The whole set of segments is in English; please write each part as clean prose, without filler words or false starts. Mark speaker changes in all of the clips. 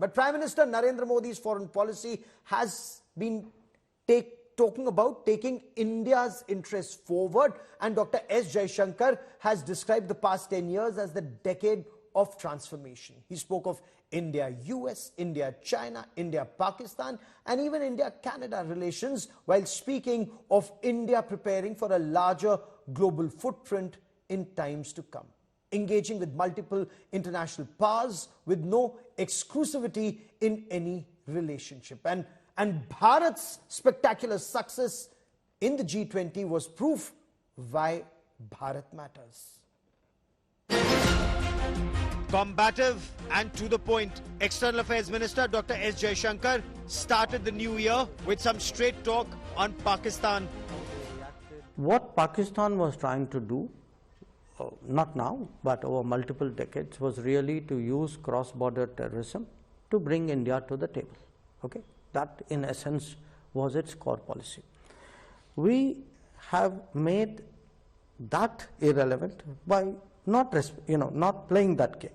Speaker 1: But Prime Minister Narendra Modi's foreign policy has been talking about taking India's interests forward, and Dr. S. Jaishankar has described the past 10 years as the decade of transformation. He spoke of India-US, India-China, India-Pakistan, and even India-Canada relations, while speaking of India preparing for a larger global footprint in times to come, engaging with multiple international powers with no exclusivity in any relationship. And Bharat's spectacular success in the G20 was proof why Bharat matters.
Speaker 2: Combative and to the point, External Affairs Minister Dr. S. Jaishankar started the new year with some straight talk on Pakistan.
Speaker 3: What Pakistan was trying to do, not now, but over multiple decades, was really to use cross-border terrorism to bring India to the table. Okay? That, in essence, was its core policy. We have made that irrelevant by not playing that game.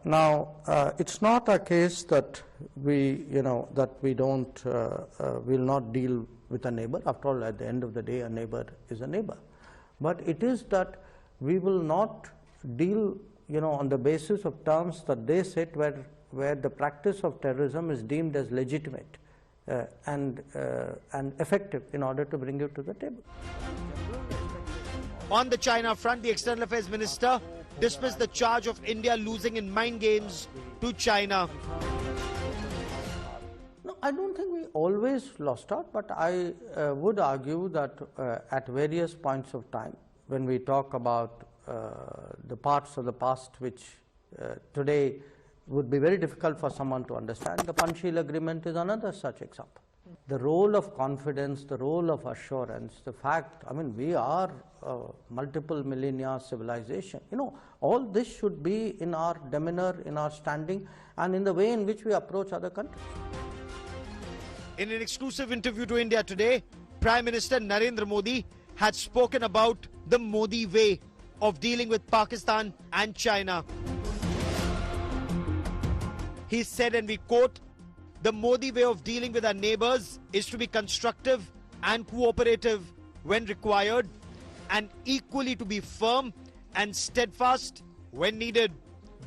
Speaker 3: Now, it's not a case that we don't will not deal with a neighbor. After all, at the end of the day, a neighbor is a neighbor. But it is that we will not deal, on the basis of terms that they set where the practice of terrorism is deemed as legitimate and effective in order to bring it to the table.
Speaker 2: On the China front, the External Affairs Minister dismissed the charge of India losing in mind games to China.
Speaker 3: No, I don't think we always lost out, but I would argue that at various points of time, when we talk about the parts of the past which today would be very difficult for someone to understand, the Panchsheel Agreement is another such example. The role of confidence, the role of assurance, the fact, we are a multiple millennia civilization. All this should be in our demeanor, in our standing, and in the way in which we approach other countries.
Speaker 2: In an exclusive interview to India Today, Prime Minister Narendra Modi had spoken about the Modi way of dealing with Pakistan and China. He said, and we quote, "The Modi way of dealing with our neighbors is to be constructive and cooperative when required, and equally to be firm and steadfast when needed.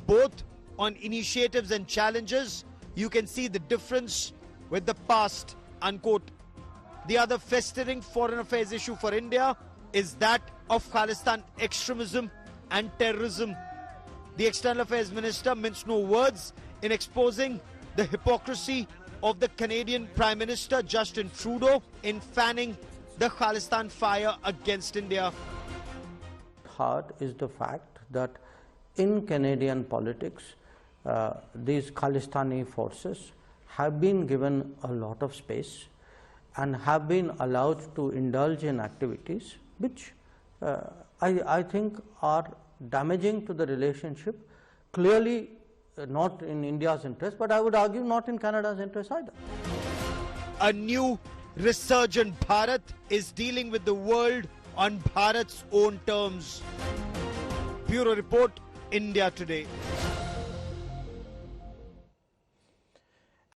Speaker 2: Both on initiatives and challenges, you can see the difference with the past," unquote. The other festering foreign affairs issue for India is that of Khalistan extremism and terrorism. The External Affairs Minister minced no words in exposing the hypocrisy of the Canadian Prime Minister Justin Trudeau in fanning the Khalistan fire against India.
Speaker 3: Hard is the fact that in Canadian politics, these Khalistani forces have been given a lot of space and have been allowed to indulge in activities which I think are damaging to the relationship, clearly not in India's interest, but I would argue not in Canada's interest either.
Speaker 2: A new resurgent Bharat is dealing with the world on Bharat's own terms. Bureau Report, India Today.